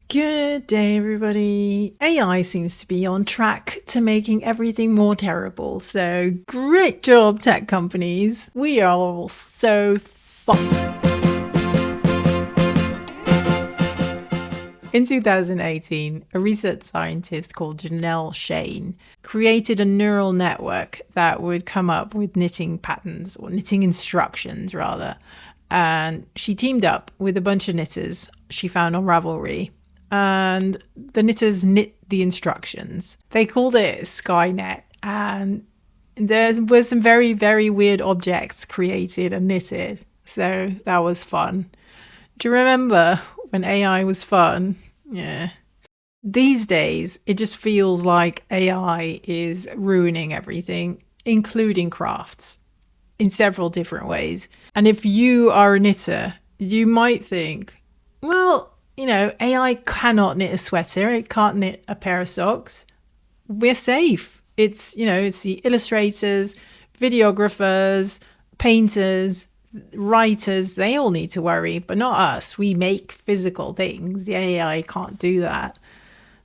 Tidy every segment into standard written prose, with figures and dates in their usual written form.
Good day, everybody. AI seems to be on track to making everything more terrible. So great job, tech companies. We are all so fucked. In 2018, a research scientist called Janelle Shane created a neural network that would come up with knitting patterns, or knitting instructions rather. And she teamed up with a bunch of knitters she found on Ravelry, and the knitters knit the instructions. They called it Skynet, and there were some very, very weird objects created and knitted. So that was fun. Do you remember when AI was fun? Yeah. These days, it just feels like AI is ruining everything, including crafts, in several different ways. And if you are a knitter, you might think, well, AI cannot knit a sweater. It can't knit a pair of socks. We're safe. It's the illustrators, videographers, painters, writers. They all need to worry, but not us. We make physical things. The AI can't do that.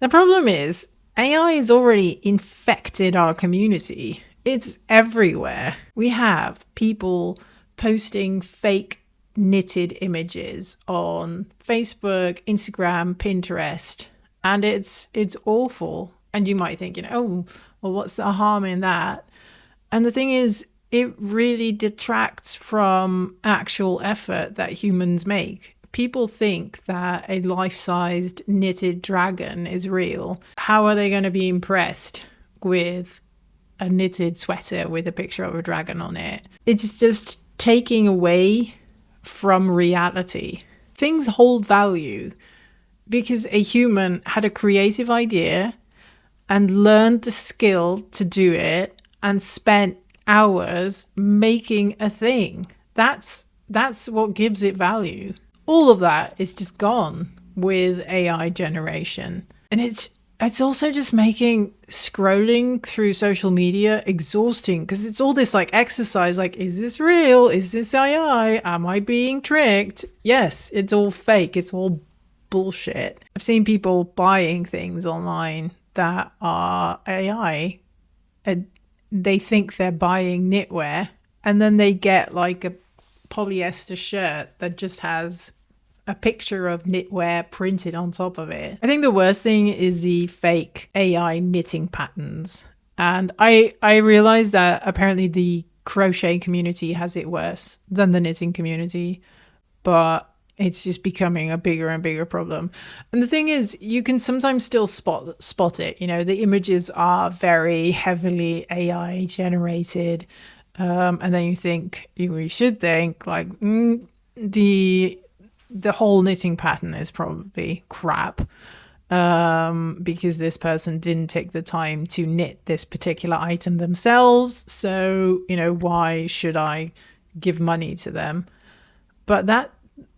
The problem is AI has already infected our community. It's everywhere. We have people posting fake knitted images on Facebook, Instagram, Pinterest, and it's awful. And you might think, oh, well, what's the harm in that? And the thing is, it really detracts from actual effort that humans make. People think that a life-sized knitted dragon is real. How are they going to be impressed with a knitted sweater with a picture of a dragon on it? It's just taking away from reality. Things hold value because a human had a creative idea and learned the skill to do it and spent hours making a thing. That's what gives it value. All of that is just gone with AI generation. And it's also just making scrolling through social media exhausting, because it's all this exercise, is this real? Is this AI? Am I being tricked? Yes, it's all fake. It's all bullshit. I've seen people buying things online that are AI, and they think they're buying knitwear, and then they get a polyester shirt that just has a picture of knitwear printed on top of it. I think the worst thing is the fake AI knitting patterns. And I realized that apparently the crochet community has it worse than the knitting community, but it's just becoming a bigger and bigger problem. And the thing is, you can sometimes still spot it. The images are very heavily AI generated. And then you should think the whole knitting pattern is probably crap, because this person didn't take the time to knit this particular item themselves. So, why should I give money to them? But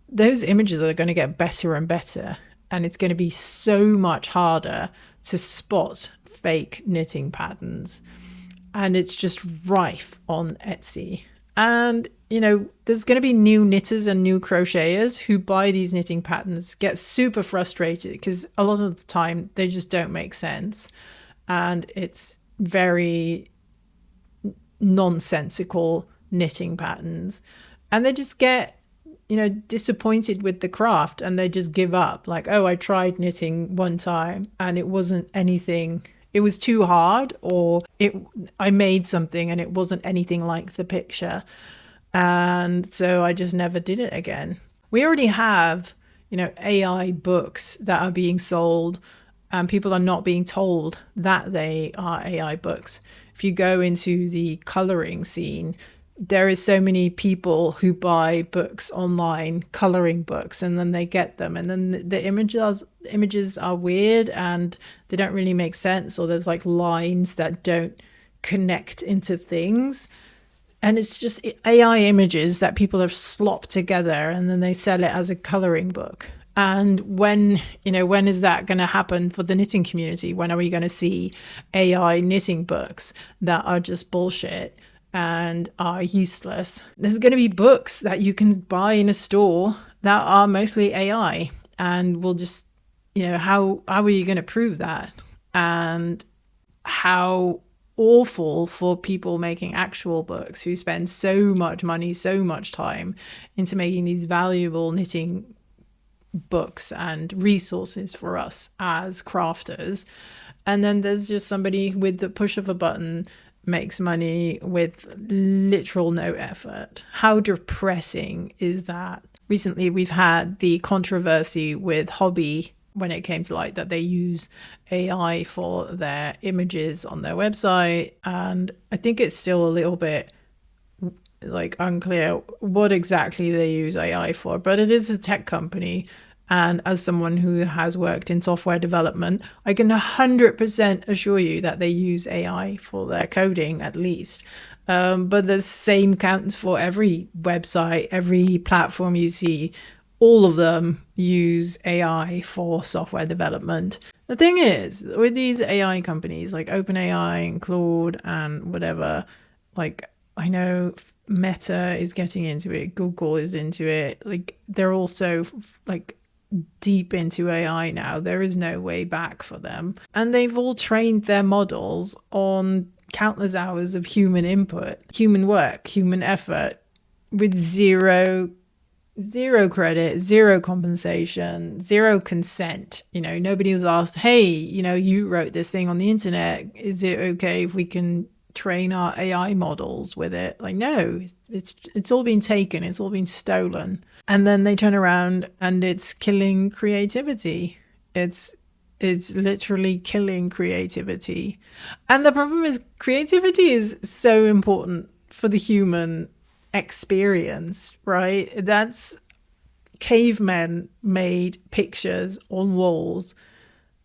those images are going to get better and better, and it's going to be so much harder to spot fake knitting patterns. And it's just rife on Etsy. And there's going to be new knitters and new crocheters who buy these knitting patterns, get super frustrated because a lot of the time they just don't make sense. And it's very nonsensical knitting patterns. And they just get, disappointed with the craft, and they just give up. I tried knitting one time and it wasn't anything. It was too hard, or I made something and it wasn't anything like the picture. And so I just never did it again. We already have, AI books that are being sold, and people are not being told that they are AI books. If you go into the coloring scene, there is so many people who buy books online, coloring books, and then they get them, and then the images are weird and they don't really make sense, or there's lines that don't connect into things. And it's just AI images that people have slopped together, and then they sell it as a coloring book. And when is that going to happen for the knitting community? When are we going to see AI knitting books that are just bullshit and are useless? There's going to be books that you can buy in a store that are mostly AI and will just how are you going to prove that? And how awful for people making actual books who spend so much money, so much time into making these valuable knitting books and resources for us as crafters. And then there's just somebody with the push of a button makes money with literal no effort. How depressing is that? Recently, we've had the controversy with Hobby when it came to light that they use AI for their images on their website. And I think it's still a little bit unclear what exactly they use AI for, but it is a tech company. And as someone who has worked in software development, I can 100% assure you that they use AI for their coding at least. But the same counts for every website, every platform you see. All of them use AI for software development. The thing is, with these AI companies like OpenAI and Claude and whatever, I know Meta is getting into it, Google is into it. They're also deep into AI now. There is no way back for them. And they've all trained their models on countless hours of human input, human work, human effort, with zero credit, zero compensation, zero consent. Nobody was asked, hey, you wrote this thing on the internet. Is it okay if we can train our AI models with it? No, it's all been taken. It's all been stolen. And then they turn around and it's killing creativity. It's literally killing creativity. And the problem is creativity is so important for the human experience, right? That's cavemen made pictures on walls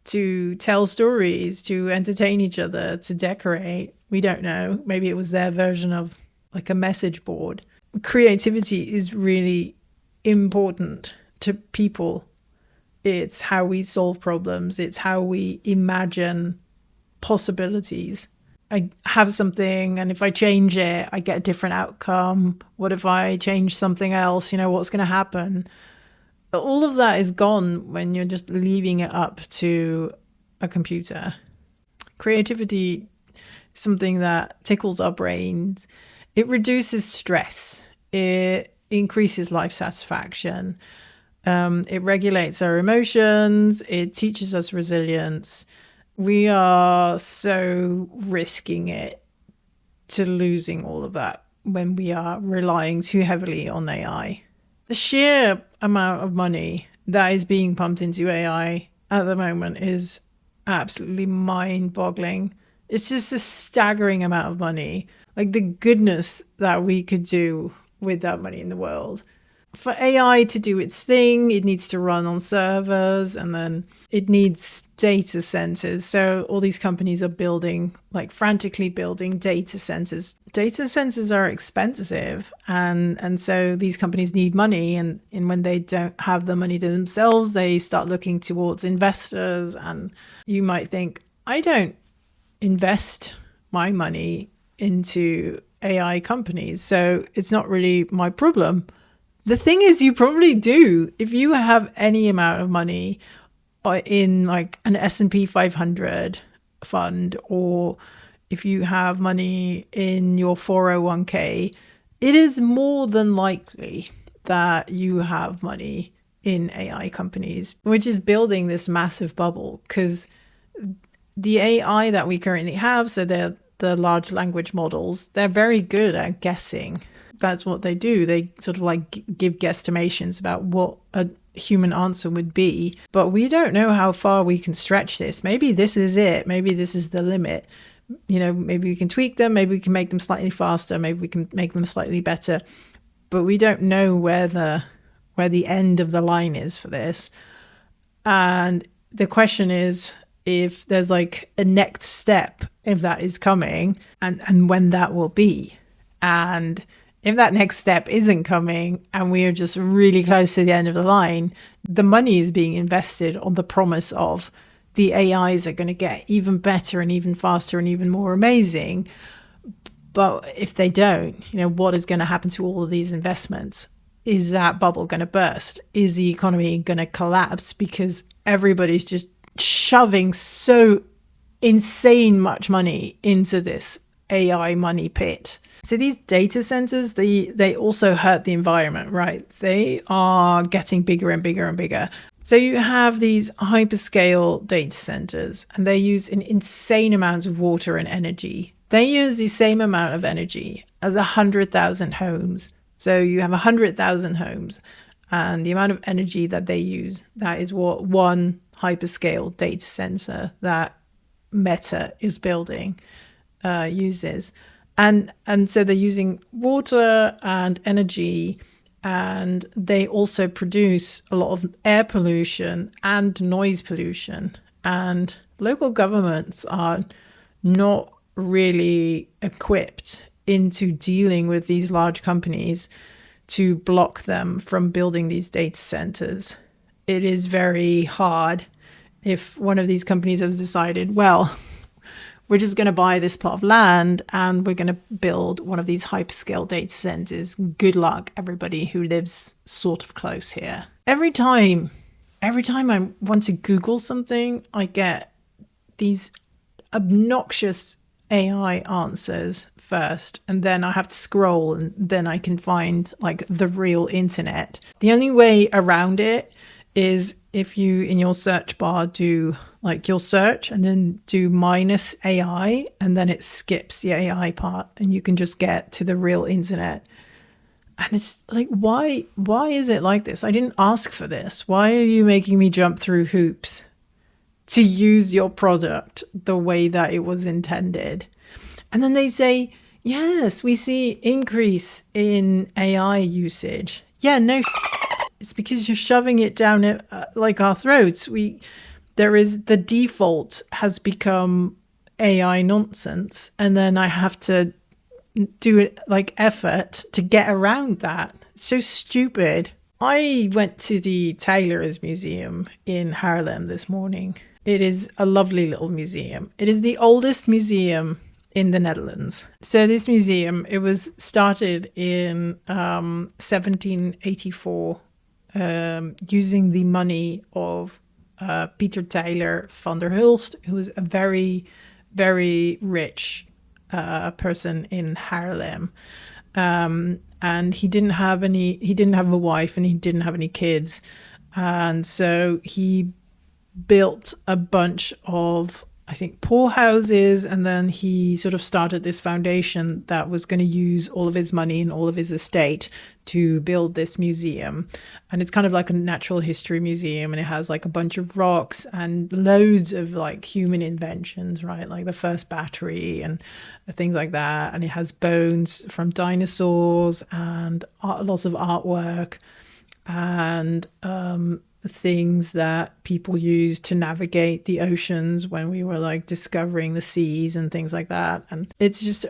to tell stories, to entertain each other, to decorate. We don't know. Maybe it was their version of a message board. Creativity is really important to people. It's how we solve problems. It's how we imagine possibilities. I have something, and if I change it, I get a different outcome. What if I change something else? What's going to happen? All of that is gone when you're just leaving it up to a computer. Creativity is something that tickles our brains. It reduces stress. It increases life satisfaction. It regulates our emotions. It teaches us resilience. We are so risking it to losing all of that when we are relying too heavily on AI. The sheer amount of money that is being pumped into AI at the moment is absolutely mind-boggling. It's just a staggering amount of money. The goodness that we could do with that money in the world. For AI to do its thing, it needs to run on servers, and then it needs data centers. So all these companies are building, frantically building data centers. Data centers are expensive, and so these companies need money. And when they don't have the money to themselves, they start looking towards investors. And you might think, I don't invest my money into AI companies, so it's not really my problem. The thing is, you probably do. If you have any amount of money in an S&P 500 fund, or if you have money in your 401k, it is more than likely that you have money in AI companies, which is building this massive bubble. Because the AI that we currently have, so they're the large language models, they're very good at guessing. That's what they do. They sort of give guesstimations about what a human answer would be. But we don't know how far we can stretch this. Maybe this is it. Maybe this is the limit. Maybe we can tweak them. Maybe we can make them slightly faster. Maybe we can make them slightly better. But we don't know where the end of the line is for this. And the question is if there's a next step, if that is coming, and when that will be. And if that next step isn't coming and we are just really close to the end of the line, the money is being invested on the promise of the AIs are going to get even better and even faster and even more amazing. But if they don't, what is going to happen to all of these investments? Is that bubble going to burst? Is the economy going to collapse because everybody's just shoving so insane much money into this AI money pit. So these data centers, they also hurt the environment, right? They are getting bigger and bigger and bigger. So you have these hyperscale data centers, and they use an insane amount of water and energy. They use the same amount of energy as 100,000 homes. So you have 100,000 homes, and the amount of energy that they use, that is what one hyperscale data center that Meta is building uses. And so they're using water and energy, and they also produce a lot of air pollution and noise pollution. And local governments are not really equipped into dealing with these large companies to block them from building these data centers. It is very hard if one of these companies has decided, well, we're just going to buy this plot of land and we're going to build one of these hyperscale data centers. Good luck, everybody who lives sort of close here. Every time I want to Google something, I get these obnoxious AI answers first, and then I have to scroll, and then I can find like the real internet. The only way around it is if you, in your search bar, do like your search and then do -AI, and then it skips the AI part and you can just get to the real internet. And it's like, why is it like this? I didn't ask for this. Why are you making me jump through hoops to use your product the way that it was intended? And then they say, yes, we see increase in AI usage. Yeah, no, it's because you're shoving it down like our throats. The default has become AI nonsense, and then I have to do it like effort to get around that. It's so stupid. I went to the Tailors Museum in Haarlem this morning. It is a lovely little museum. It is the oldest museum in the Netherlands. So this museum, it was started in 1784 using the money of Peter Taylor van der Hulst, who was a very, very rich person in Haarlem. And he didn't have a wife, and he didn't have any kids. And so he built a bunch of, I think, poor houses, and then he sort of started this foundation that was going to use all of his money and all of his estate to build this museum. And it's kind of like a natural history museum, and it has like a bunch of rocks and loads of like human inventions, right? Like the first battery and things like that. And it has bones from dinosaurs and lots of artwork and things that people used to navigate the oceans when we were like discovering the seas and things like that. And it's just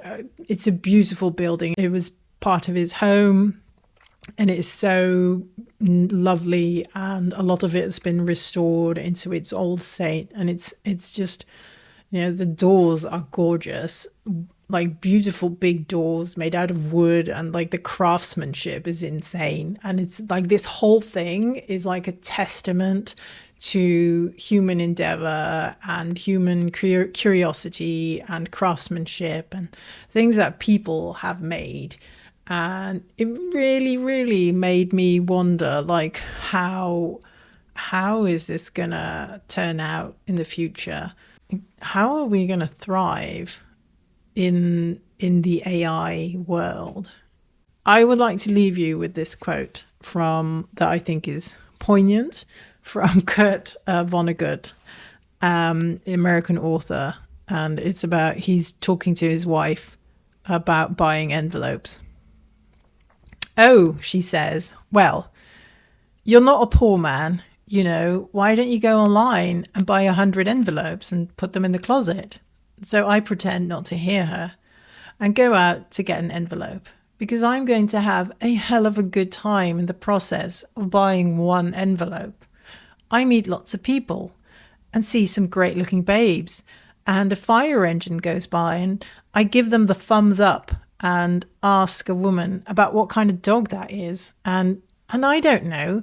it's a beautiful building. It was part of his home, and it is so lovely, and a lot of it has been restored into its old state. And it's just, you know, the doors are gorgeous, like beautiful big doors made out of wood, and like the craftsmanship is insane. And it's like this whole thing is like a testament to human endeavor and human curiosity and craftsmanship and things that people have made. And it really, really made me wonder, like, how is this gonna turn out in the future? How are we gonna thrive in the AI world? I would like to leave you with this quote that I think is poignant, from Kurt Vonnegut, American author, and it's about, he's talking to his wife about buying envelopes. Oh, she says, well, you're not a poor man, you know, why don't you go online and buy 100 envelopes and put them in the closet? So I pretend not to hear her and go out to get an envelope, because I'm going to have a hell of a good time in the process of buying one envelope. I meet lots of people and see some great looking babes, and a fire engine goes by and I give them the thumbs up and ask a woman about what kind of dog that is. And I don't know,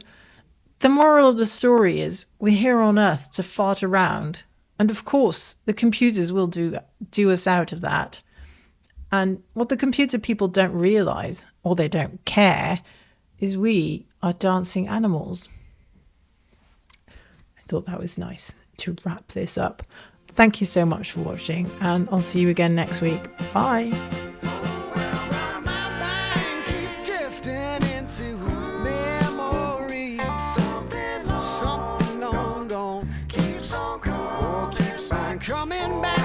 The moral of the story is we're here on Earth to fart around. And of course, the computers will do us out of that. And what the computer people don't realize, or they don't care, is we are dancing animals. I thought that was nice to wrap this up. Thank you so much for watching, and I'll see you again next week. Bye. Coming back.